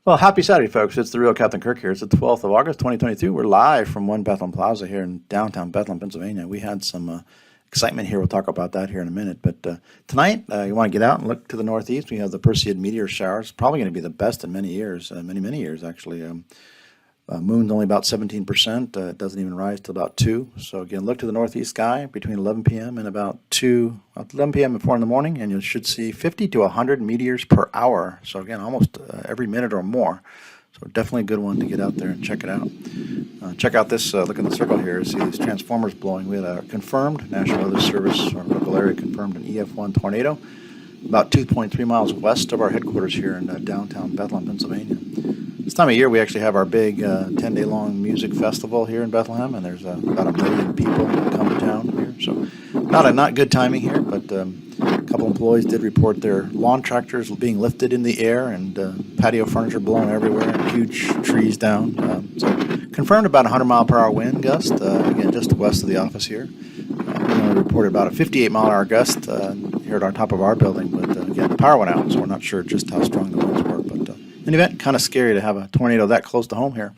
Well, happy Saturday, folks. It's the real Captain Kirk here. It's the 12th of August, 2022. We're live from One Bethlehem Plaza here in downtown Bethlehem, Pennsylvania. We had some excitement here. We'll talk about that here in a minute. But tonight, you want to get out and look to the northeast. We have the Perseid Meteor Shower. It's probably going to be the best in many years, many years, actually. Moon's only about 17%. It doesn't even rise till about 2. So again, look to the northeast sky between 11 p.m. and about 11 p.m. and 4 in the morning, and you should see 50 to 100 meteors per hour. So again, almost every minute or more. So definitely a good one to get out there and check it out. Check out this, look in the circle here, see these transformers blowing. We had a confirmed National Weather Service, our local area confirmed an EF1 tornado, about 2.3 miles west of our headquarters here in downtown Bethlehem, Pennsylvania. This time of year, we actually have our big 10-day-long music festival here in Bethlehem, and there's about 1 million people that come to town here. So not good timing here, but a couple employees did report their lawn tractors being lifted in the air and patio furniture blowing everywhere and huge trees down. So confirmed about 100-mile-per-hour wind gust, again, just west of the office here. We only reported about a 58-mile-an-hour gust here at our top of our building, but again, the power went out, so we're not sure just how strong the winds were. But in any event, kind of scary to have a tornado that close to home here.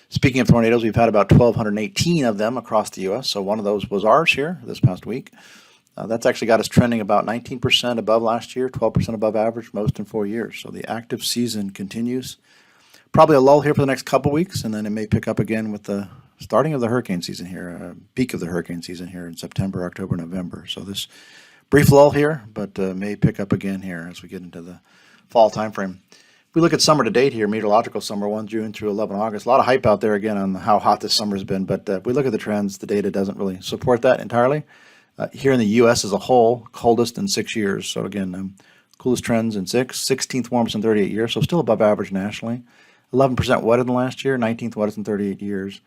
Speaking of tornadoes, we've had about 1,218 of them across the U.S., so one of those was ours here this past week. That's actually got us trending about 19% above last year, 12% above average, most in 4 years. So the active season continues. Probably a lull here for the next couple weeks, and then it may pick up again with the starting of the hurricane season here, peak of the hurricane season here in September, October, November. So this brief lull here, but may pick up again here as we get into the fall time frame. If we look at summer to date here, meteorological summer, 1 June through 11 August, a lot of hype out there again on how hot this summer has been, but if we look at the trends, the data doesn't really support that entirely. Here in the U.S. as a whole, coldest in 6 years. So again, coolest trends in 16th warmest in 38 years, so still above average nationally. 11% wetter than last year, 19th wettest in 38 years.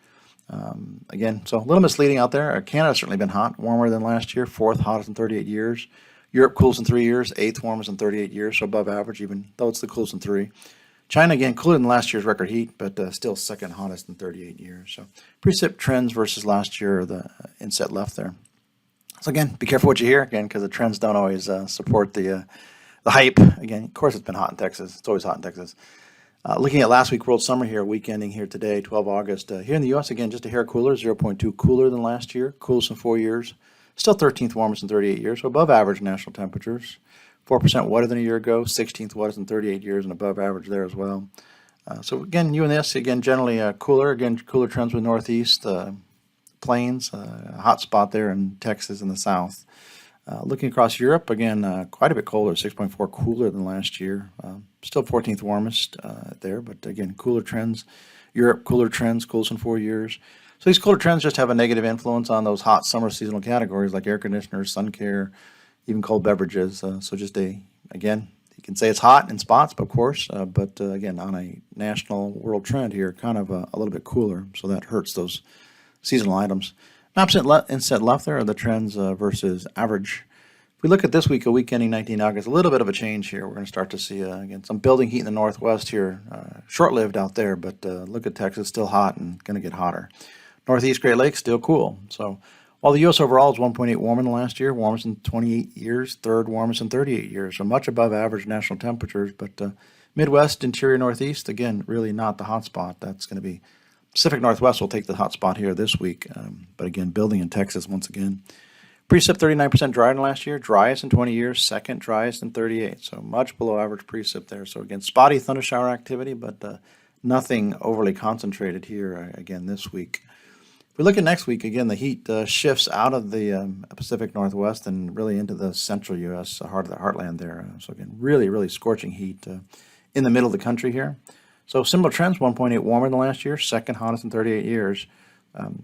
Again, so a little misleading out there. Canada's certainly been hot, warmer than last year, 4th hottest in 38 years. Europe coolest in 3 years, 8th warmest in 38 years, so above average, even though it's the coolest in 3. China, again, cooler than last year's record heat, but still second hottest in 38 years. So precip trends versus last year, the inset left there. So again, be careful what you hear, again, because the trends don't always support the hype. Again, of course, it's been hot in Texas. It's always hot in Texas. Looking at last week, World Summer here, week ending here today, 12 August. Here in the U.S., again, just a hair cooler, 0.2 cooler than last year, coolest in 4 years. Still 13th warmest in 38 years, so above average national temperatures. 4% wetter than a year ago, 16th wettest in 38 years, and above average there as well. So again, UNS, again, generally cooler. Again, cooler trends with northeast, plains, a hot spot there in Texas and the south. Looking across Europe, again, quite a bit colder, 6.4 cooler than last year. Still 14th warmest there, but again, cooler trends. Europe, cooler trends, coolest in 4 years. So these cooler trends just have a negative influence on those hot summer seasonal categories like air conditioners, sun care, even cold beverages. So just again, you can say it's hot in spots, of course, but again, on a national world trend here, kind of a little bit cooler, so that hurts those seasonal items. Instead left there are the trends versus average. If we look at this week, a week ending 19 August, a little bit of a change here. We're going to start to see, again, some building heat in the northwest here. Short-lived out there, but look at Texas, still hot and going to get hotter. Northeast Great Lakes, still cool. So while the U.S. overall is 1.8 warmer than last year, warmest in 28 years, third warmest in 38 years, so much above average national temperatures. But Midwest, interior Northeast, again, really not the hot spot. That's going to be Pacific Northwest will take the hot spot here this week. But again, building in Texas once again. Precip 39% drier than last year, driest in 20 years, second driest in 38. So much below average precip there. So again, spotty thundershower activity, but nothing overly concentrated here again this week. If we look at next week, again, the heat shifts out of the Pacific Northwest and really into the central U.S., heart of the heartland there. So again, really scorching heat in the middle of the country here. So similar trends, 1.8 warmer than last year, second hottest in 38 years.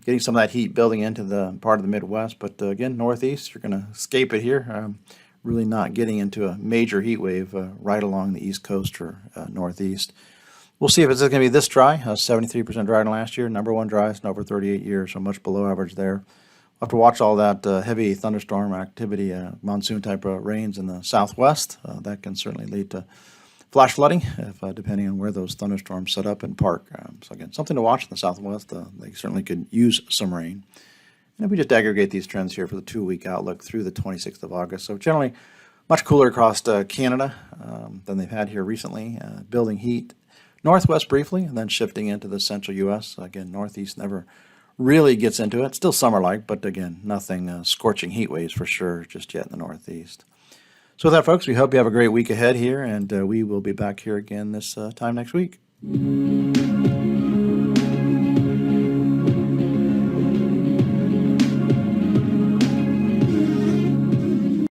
Getting some of that heat building into the part of the Midwest. But again, Northeast, you're going to escape it here. Really not getting into a major heat wave right along the East Coast or Northeast. We'll see if it's going to be this dry, 73% drier than last year, number one driest in over 38 years, so much below average there. We'll have to watch all that heavy thunderstorm activity, monsoon-type rains in the southwest. That can certainly lead to flash flooding, depending on where those thunderstorms set up and park. So again, something to watch in the southwest. They certainly could use some rain. And if we just aggregate these trends here for the 2-week outlook through the 26th of August, so generally much cooler across Canada than they've had here recently. Building heat, northwest briefly, and then shifting into the central U.S. Again, northeast never really gets into it. Still summer-like, but again, nothing scorching heat waves for sure just yet in the northeast. So with that, folks, we hope you have a great week ahead here, and we will be back here again this time next week.